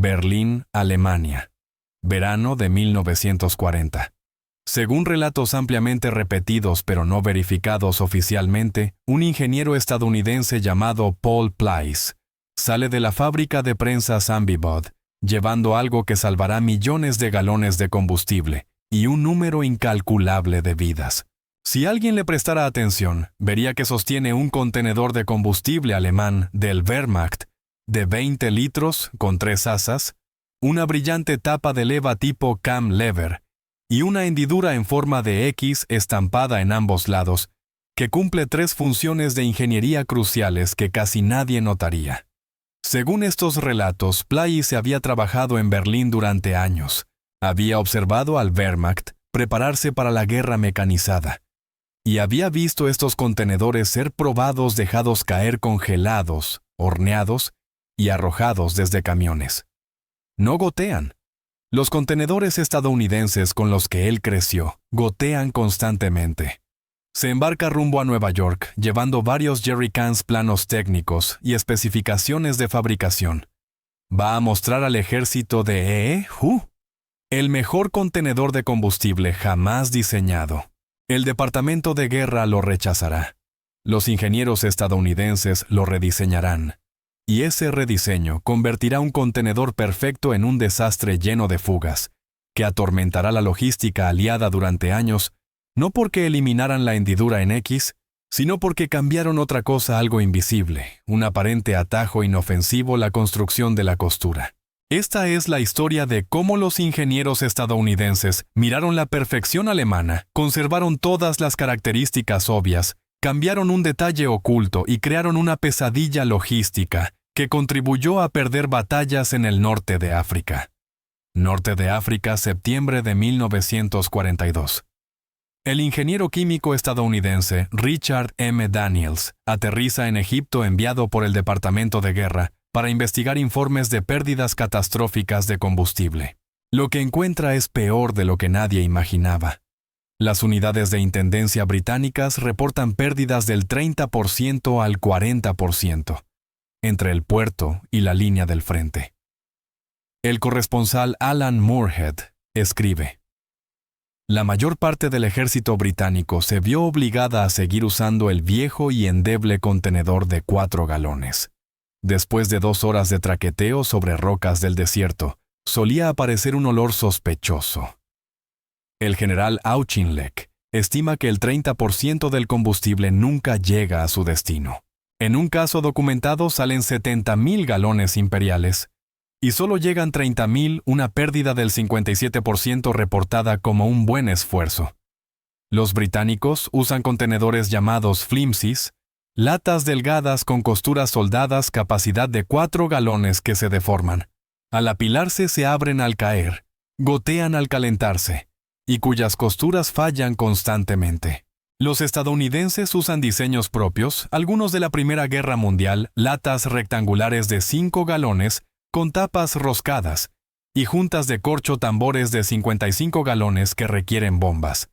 Berlín, Alemania. Verano de 1940. Según relatos ampliamente repetidos pero no verificados oficialmente, un ingeniero estadounidense llamado Paul Pleiss sale de la fábrica de prensas Ambibod, llevando algo que salvará millones de galones de combustible y un número incalculable de vidas. Si alguien le prestara atención, vería que sostiene un contenedor de combustible alemán del Wehrmacht de 20 litros con 3 asas, una brillante tapa de leva tipo cam lever y una hendidura en forma de X estampada en ambos lados, que cumple 3 funciones de ingeniería cruciales que casi nadie notaría. Según estos relatos, Pleiss había trabajado en Berlín durante años. Había observado al Wehrmacht prepararse para la guerra mecanizada y había visto estos contenedores ser probados, dejados caer congelados, horneados y arrojados desde camiones. No gotean. Los contenedores estadounidenses con los que él creció gotean constantemente. Se embarca rumbo a Nueva York, llevando varios jerrycans planos técnicos y especificaciones de fabricación. Va a mostrar al ejército de el mejor contenedor de combustible jamás diseñado. El Departamento de Guerra lo rechazará. Los ingenieros estadounidenses lo rediseñarán. Y ese rediseño convertirá un contenedor perfecto en un desastre lleno de fugas, que atormentará la logística aliada durante años, no porque eliminaran la hendidura en X, sino porque cambiaron otra cosa algo invisible, un aparente atajo inofensivo la construcción de la costura. Esta es la historia de cómo los ingenieros estadounidenses miraron la perfección alemana, conservaron todas las características obvias, cambiaron un detalle oculto y crearon una pesadilla logística que contribuyó a perder batallas en el norte de África. Norte de África, septiembre de 1942. El ingeniero químico estadounidense Richard M. Daniels aterriza en Egipto enviado por el Departamento de Guerra para investigar informes de pérdidas catastróficas de combustible. Lo que encuentra es peor de lo que nadie imaginaba. Las unidades de intendencia británicas reportan pérdidas del 30% al 40% entre el puerto y la línea del frente. El corresponsal Alan Moorhead escribe: la mayor parte del ejército británico se vio obligada a seguir usando el viejo y endeble contenedor de 4 galones. Después de 2 horas de traqueteo sobre rocas del desierto, solía aparecer un olor sospechoso. El general Auchinleck estima que el 30% del combustible nunca llega a su destino. En un caso documentado salen 70,000 galones imperiales, y solo llegan 30,000, una pérdida del 57% reportada como un buen esfuerzo. Los británicos usan contenedores llamados flimsies, latas delgadas con costuras soldadas capacidad de 4 galones que se deforman. Al apilarse se abren al caer, gotean al calentarse, y cuyas costuras fallan constantemente. Los estadounidenses usan diseños propios, algunos de la Primera Guerra Mundial, latas rectangulares de 5 galones con tapas roscadas y juntas de corcho tambores de 55 galones que requieren bombas.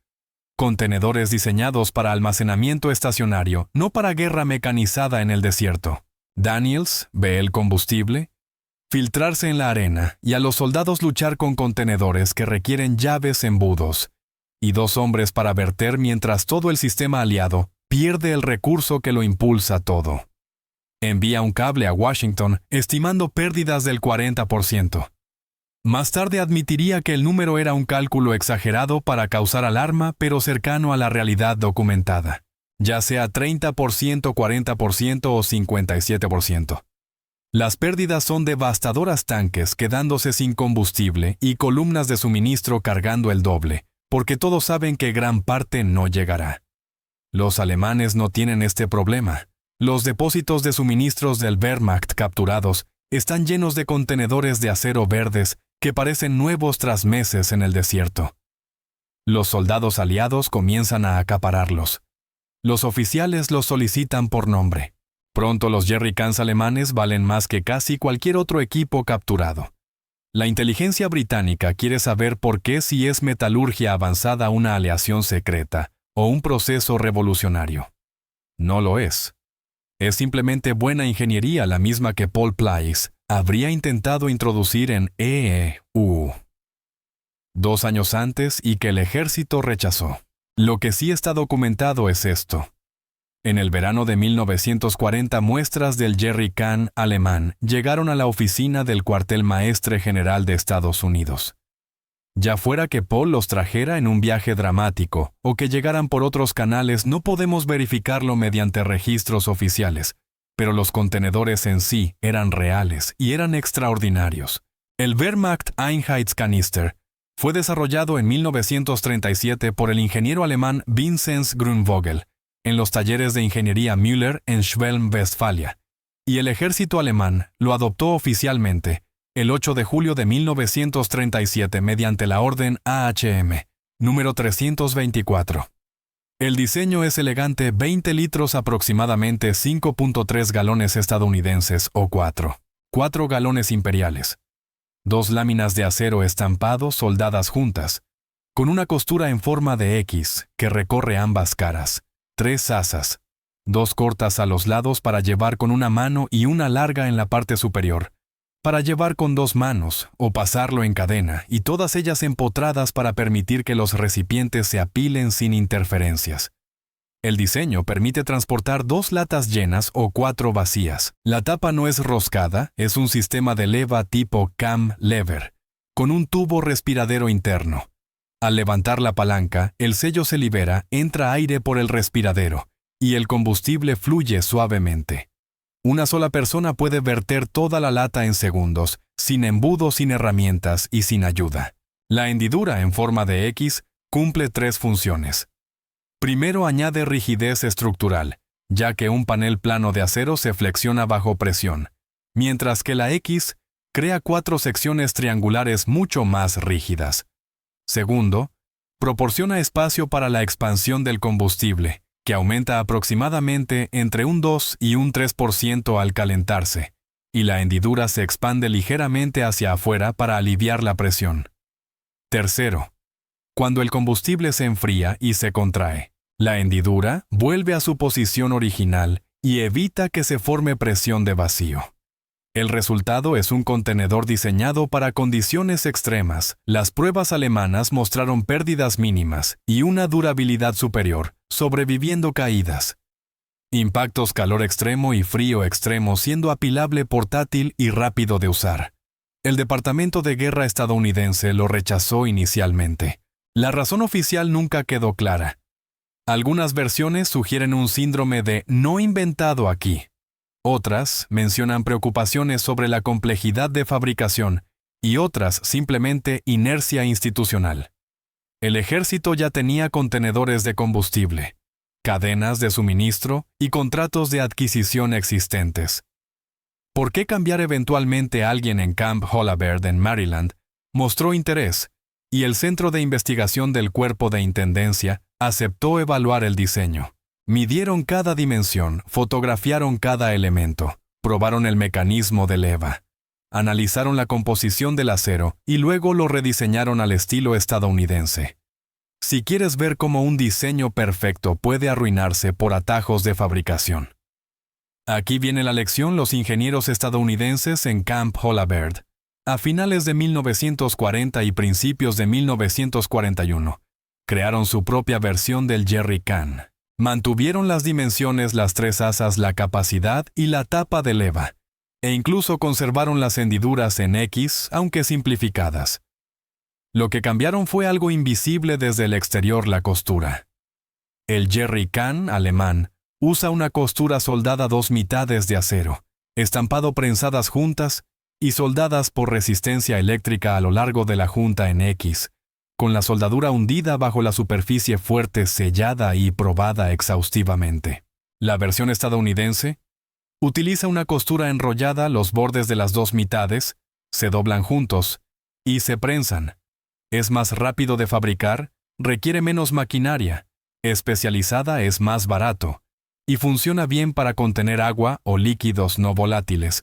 Contenedores diseñados para almacenamiento estacionario, no para guerra mecanizada en el desierto. Daniels ve el combustible filtrarse en la arena y a los soldados luchar con contenedores que requieren llaves embudos y 2 hombres para verter mientras todo el sistema aliado pierde el recurso que lo impulsa todo. Envía un cable a Washington estimando pérdidas del 40%. Más tarde admitiría que el número era un cálculo exagerado para causar alarma, pero cercano a la realidad documentada, ya sea 30%, 40% o 57%. Las pérdidas son devastadoras, tanques quedándose sin combustible y columnas de suministro cargando el doble, porque todos saben que gran parte no llegará. Los alemanes no tienen este problema. Los depósitos de suministros del Wehrmacht capturados están llenos de contenedores de acero verdes que parecen nuevos tras meses en el desierto. Los soldados aliados comienzan a acapararlos. Los oficiales los solicitan por nombre. Pronto los jerrycans alemanes valen más que casi cualquier otro equipo capturado. La inteligencia británica quiere saber por qué, si es metalurgia avanzada, una aleación secreta o un proceso revolucionario. No lo es. Es simplemente buena ingeniería, la misma que Paul Place habría intentado introducir en EU 2 años antes y que el ejército rechazó. Lo que sí está documentado es esto. En el verano de 1940, muestras del jerrycan alemán llegaron a la oficina del cuartel maestre general de Estados Unidos. Ya fuera que Paul los trajera en un viaje dramático o que llegaran por otros canales, no podemos verificarlo mediante registros oficiales, pero los contenedores en sí eran reales y eran extraordinarios. El Wehrmacht Einheitskanister fue desarrollado en 1937 por el ingeniero alemán Vinzenz Grünvogel en los talleres de ingeniería Müller en Schwelm, Westfalia, y el ejército alemán lo adoptó oficialmente el 8 de julio de 1937 mediante la orden AHM, número 324. El diseño es elegante, 20 litros aproximadamente 5.3 galones estadounidenses o 4 galones imperiales. 2 láminas de acero estampado soldadas juntas, con una costura en forma de X que recorre ambas caras. 3 asas, 2 cortas a los lados para llevar con una mano y una larga en la parte superior, para llevar con 2 manos o pasarlo en cadena, y todas ellas empotradas para permitir que los recipientes se apilen sin interferencias. El diseño permite transportar 2 latas llenas o 4 vacías. La tapa no es roscada, es un sistema de leva tipo cam lever, con un tubo respiradero interno. Al levantar la palanca, el sello se libera, entra aire por el respiradero, y el combustible fluye suavemente. Una sola persona puede verter toda la lata en segundos, sin embudo, sin herramientas y sin ayuda. La hendidura en forma de X cumple 3 funciones. Primero, añade rigidez estructural, ya que un panel plano de acero se flexiona bajo presión, mientras que la X crea 4 secciones triangulares mucho más rígidas. Segundo, proporciona espacio para la expansión del combustible, que aumenta aproximadamente entre un 2 y un 3% al calentarse, y la hendidura se expande ligeramente hacia afuera para aliviar la presión. Tercero, cuando el combustible se enfría y se contrae, la hendidura vuelve a su posición original y evita que se forme presión de vacío. El resultado es un contenedor diseñado para condiciones extremas. Las pruebas alemanas mostraron pérdidas mínimas y una durabilidad superior, sobreviviendo caídas. Impactos, calor extremo y frío extremo, siendo apilable, portátil y rápido de usar. El Departamento de Guerra estadounidense lo rechazó inicialmente. La razón oficial nunca quedó clara. Algunas versiones sugieren un síndrome de "no inventado aquí". Otras mencionan preocupaciones sobre la complejidad de fabricación y otras simplemente inercia institucional. El ejército ya tenía contenedores de combustible, cadenas de suministro y contratos de adquisición existentes. ¿Por qué cambiar eventualmente? Alguien en Camp Holabird en Maryland mostró interés y el Centro de Investigación del Cuerpo de Intendencia aceptó evaluar el diseño. Midieron cada dimensión, fotografiaron cada elemento, probaron el mecanismo de leva, analizaron la composición del acero y luego lo rediseñaron al estilo estadounidense. Si quieres ver cómo un diseño perfecto puede arruinarse por atajos de fabricación. Aquí viene la lección. Los ingenieros estadounidenses en Camp Holabird, a finales de 1940 y principios de 1941, crearon su propia versión del jerrycan. Mantuvieron las dimensiones, las 3 asas, la capacidad y la tapa de leva, e incluso conservaron las hendiduras en X, aunque simplificadas. Lo que cambiaron fue algo invisible desde el exterior: la costura. El jerrycan alemán usa una costura soldada 2 mitades de acero, estampado prensadas juntas y soldadas por resistencia eléctrica a lo largo de la junta en X, con la soldadura hundida bajo la superficie fuerte, sellada y probada exhaustivamente. La versión estadounidense utiliza una costura enrollada, los bordes de las 2 mitades se doblan juntos y se prensan. Es más rápido de fabricar, requiere menos maquinaria, especializada, es más barato, y funciona bien para contener agua o líquidos no volátiles,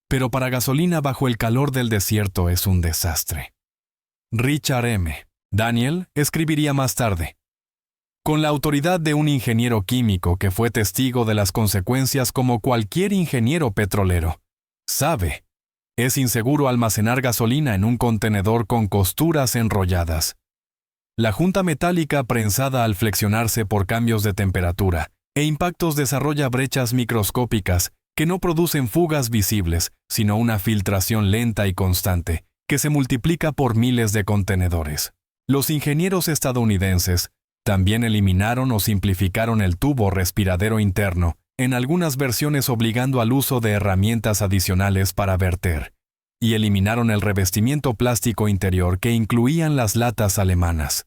pero para gasolina bajo el calor del desierto es un desastre. Richard M. Daniel escribiría más tarde: con la autoridad de un ingeniero químico que fue testigo de las consecuencias como cualquier ingeniero petrolero. Sabe, es inseguro almacenar gasolina en un contenedor con costuras enrolladas. La junta metálica prensada al flexionarse por cambios de temperatura e impactos desarrolla brechas microscópicas que no producen fugas visibles, sino una filtración lenta y constante, que se multiplica por miles de contenedores. Los ingenieros estadounidenses también eliminaron o simplificaron el tubo respiradero interno, en algunas versiones obligando al uso de herramientas adicionales para verter, y eliminaron el revestimiento plástico interior que incluían las latas alemanas.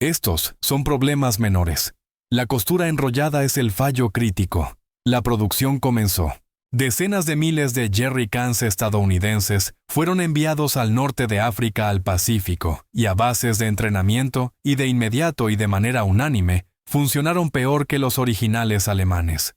Estos son problemas menores. La costura enrollada es el fallo crítico. La producción comenzó. Decenas de miles de jerrycans estadounidenses fueron enviados al norte de África al Pacífico y a bases de entrenamiento y de inmediato y de manera unánime funcionaron peor que los originales alemanes.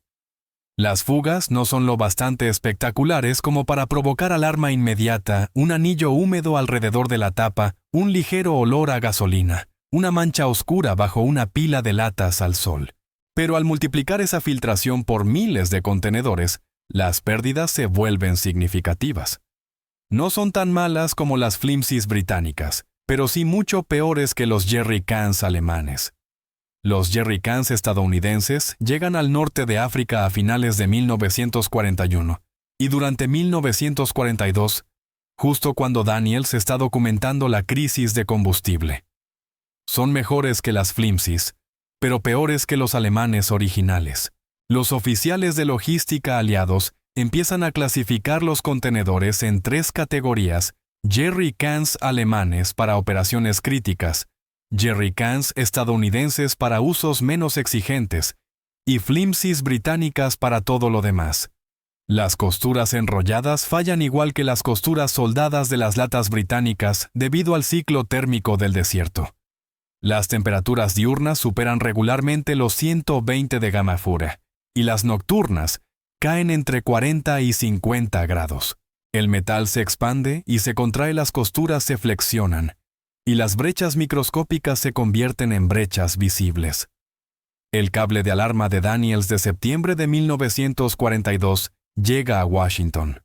Las fugas no son lo bastante espectaculares como para provocar alarma inmediata, un anillo húmedo alrededor de la tapa, un ligero olor a gasolina, una mancha oscura bajo una pila de latas al sol. Pero al multiplicar esa filtración por miles de contenedores, las pérdidas se vuelven significativas. No son tan malas como las flimsies británicas, pero sí mucho peores que los jerrycans alemanes. Los jerrycans estadounidenses llegan al norte de África a finales de 1941 y durante 1942, justo cuando Daniels está documentando la crisis de combustible. Son mejores que las flimsies, pero peores que los alemanes originales. Los oficiales de logística aliados empiezan a clasificar los contenedores en 3 categorías: jerrycans alemanes para operaciones críticas, jerrycans estadounidenses para usos menos exigentes y flimsies británicas para todo lo demás. Las costuras enrolladas fallan igual que las costuras soldadas de las latas británicas debido al ciclo térmico del desierto. Las temperaturas diurnas superan regularmente los 120 de Gamma Fura, y las nocturnas caen entre 40 y 50 grados. El metal se expande y se contrae, las costuras se flexionan, y las brechas microscópicas se convierten en brechas visibles. El cable de alarma de Daniels de septiembre de 1942 llega a Washington.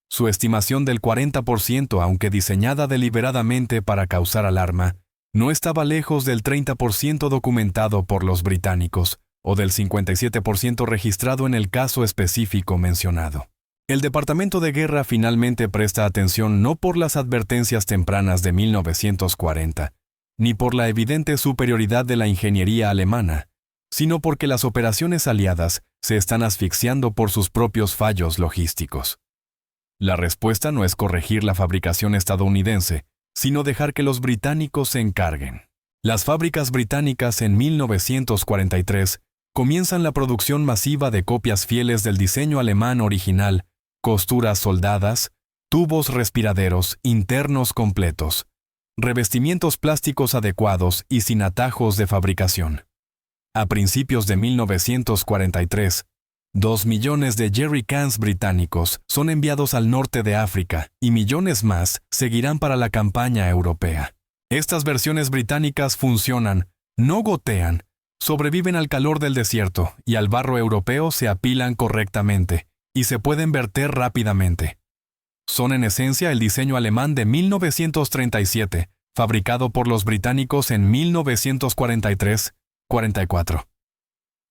Su estimación del 40%, aunque diseñada deliberadamente para causar alarma, no estaba lejos del 30% documentado por los británicos, o del 57% registrado en el caso específico mencionado. El Departamento de Guerra finalmente presta atención no por las advertencias tempranas de 1940, ni por la evidente superioridad de la ingeniería alemana, sino porque las operaciones aliadas se están asfixiando por sus propios fallos logísticos. La respuesta no es corregir la fabricación estadounidense, sino dejar que los británicos se encarguen. Las fábricas británicas en 1943 comienzan la producción masiva de copias fieles del diseño alemán original, costuras soldadas, tubos respiraderos internos completos, revestimientos plásticos adecuados y sin atajos de fabricación. A principios de 1943, 2 millones de jerrycans británicos son enviados al norte de África y millones más seguirán para la campaña europea. Estas versiones británicas funcionan, no gotean, sobreviven al calor del desierto y al barro europeo, se apilan correctamente y se pueden verter rápidamente. Son en esencia el diseño alemán de 1937, fabricado por los británicos en 1943-44.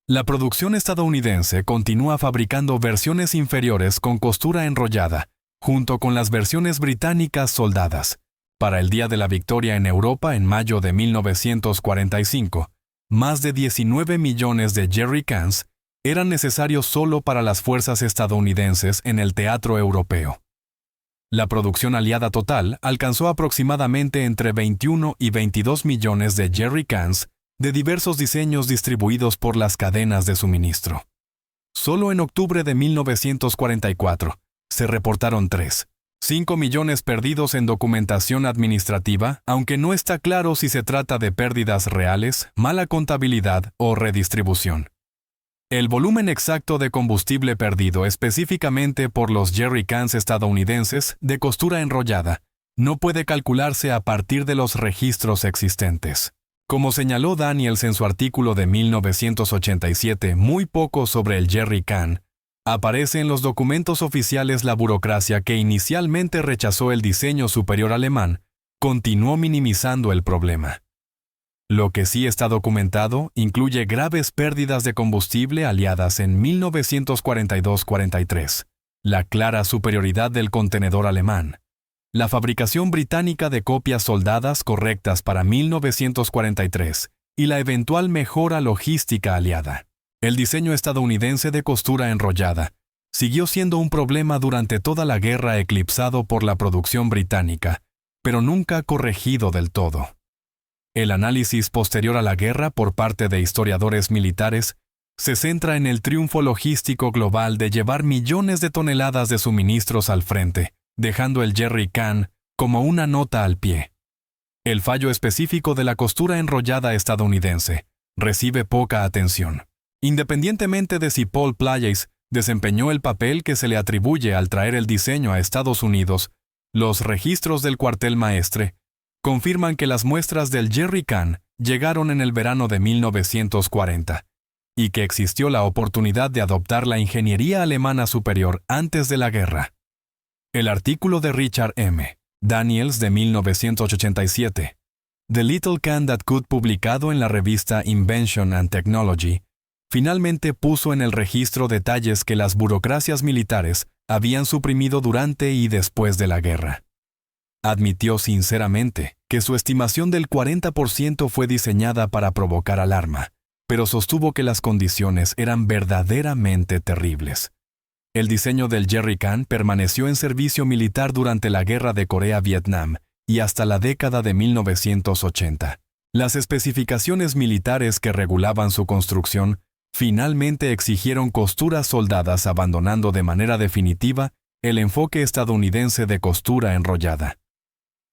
La producción estadounidense continúa fabricando versiones inferiores con costura enrollada, junto con las versiones británicas soldadas. Para el Día de la Victoria en Europa en mayo de 1945, más de 19 millones de jerrycans eran necesarios solo para las fuerzas estadounidenses en el teatro europeo. La producción aliada total alcanzó aproximadamente entre 21 y 22 millones de jerrycans de diversos diseños distribuidos por las cadenas de suministro. Solo en octubre de 1944 se reportaron 3,5 millones perdidos en documentación administrativa, aunque no está claro si se trata de pérdidas reales, mala contabilidad o redistribución. El volumen exacto de combustible perdido específicamente por los jerrycans estadounidenses de costura enrollada no puede calcularse a partir de los registros existentes. Como señaló Daniels en su artículo de 1987, muy poco sobre el Jerry Can aparece en los documentos oficiales. La burocracia que inicialmente rechazó el diseño superior alemán continuó minimizando el problema. Lo que sí está documentado incluye graves pérdidas de combustible aliadas en 1942-43, la clara superioridad del contenedor alemán, la fabricación británica de copias soldadas correctas para 1943 y la eventual mejora logística aliada. El diseño estadounidense de costura enrollada siguió siendo un problema durante toda la guerra, eclipsado por la producción británica, pero nunca corregido del todo. El análisis posterior a la guerra por parte de historiadores militares se centra en el triunfo logístico global de llevar millones de toneladas de suministros al frente, dejando el Jerry Can como una nota al pie. El fallo específico de la costura enrollada estadounidense recibe poca atención, independientemente de si Paul Pleyes desempeñó el papel que se le atribuye al traer el diseño a Estados Unidos. Los registros del cuartel maestre confirman que las muestras del Jerry Can llegaron en el verano de 1940 y que existió la oportunidad de adoptar la ingeniería alemana superior antes de la guerra. El artículo de Richard M. Daniels de 1987, The Little Can That Could, publicado en la revista Invention and Technology, finalmente puso en el registro detalles que las burocracias militares habían suprimido durante y después de la guerra. Admitió sinceramente que su estimación del 40% fue diseñada para provocar alarma, pero sostuvo que las condiciones eran verdaderamente terribles. El diseño del Jerry Can permaneció en servicio militar durante la Guerra de Corea-Vietnam y hasta la década de 1980. Las especificaciones militares que regulaban su construcción finalmente exigieron costuras soldadas, abandonando de manera definitiva el enfoque estadounidense de costura enrollada.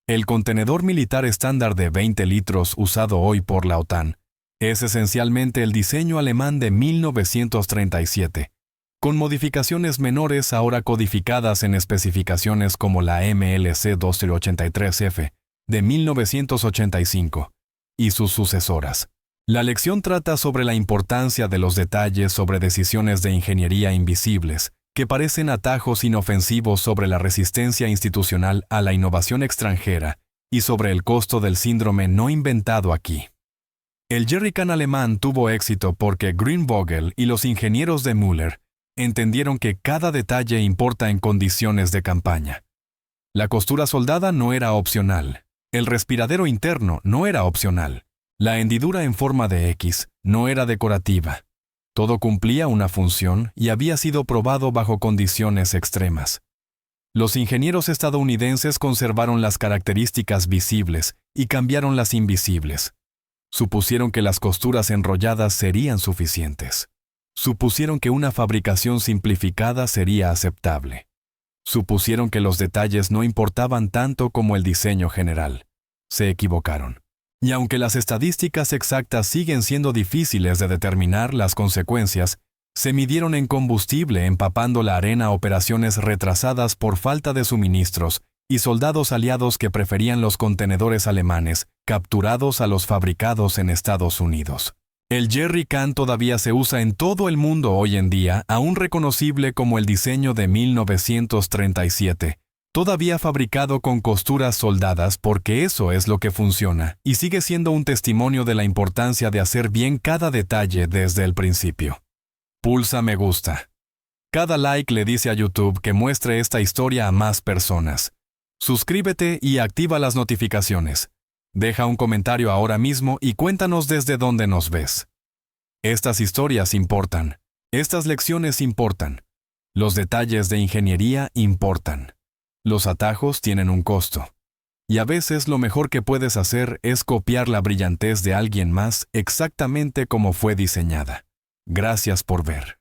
El contenedor militar estándar de 20 litros usado hoy por la OTAN es esencialmente el diseño alemán de 1937, con modificaciones menores ahora codificadas en especificaciones como la MLC 2083F de 1985 y sus sucesoras. La lección trata sobre la importancia de los detalles sobre decisiones de ingeniería invisibles, que parecen atajos inofensivos, sobre la resistencia institucional a la innovación extranjera y sobre el costo del síndrome no inventado aquí. El Jerry Can alemán tuvo éxito porque Greenvogel y los ingenieros de Müller entendieron que cada detalle importa en condiciones de campaña. La costura soldada no era opcional, el respiradero interno no era opcional, la hendidura en forma de X no era decorativa. Todo cumplía una función y había sido probado bajo condiciones extremas. Los ingenieros estadounidenses conservaron las características visibles y cambiaron las invisibles. Supusieron que las costuras enrolladas serían suficientes. Supusieron que una fabricación simplificada sería aceptable. Supusieron que los detalles no importaban tanto como el diseño general. Se equivocaron. Y aunque las estadísticas exactas siguen siendo difíciles de determinar, las consecuencias se midieron en combustible, empapando la arena, operaciones retrasadas por falta de suministros y soldados aliados que preferían los contenedores alemanes capturados a los fabricados en Estados Unidos. El Jerry Can todavía se usa en todo el mundo hoy en día, aún reconocible como el diseño de 1937. Todavía fabricado con costuras soldadas, porque eso es lo que funciona, y sigue siendo un testimonio de la importancia de hacer bien cada detalle desde el principio. Pulsa me gusta. Cada like le dice a YouTube que muestre esta historia a más personas. Suscríbete y activa las notificaciones. Deja un comentario ahora mismo y cuéntanos desde dónde nos ves. Estas historias importan. Estas lecciones importan. Los detalles de ingeniería importan. Los atajos tienen un costo. Y a veces lo mejor que puedes hacer es copiar la brillantez de alguien más exactamente como fue diseñada. Gracias por ver.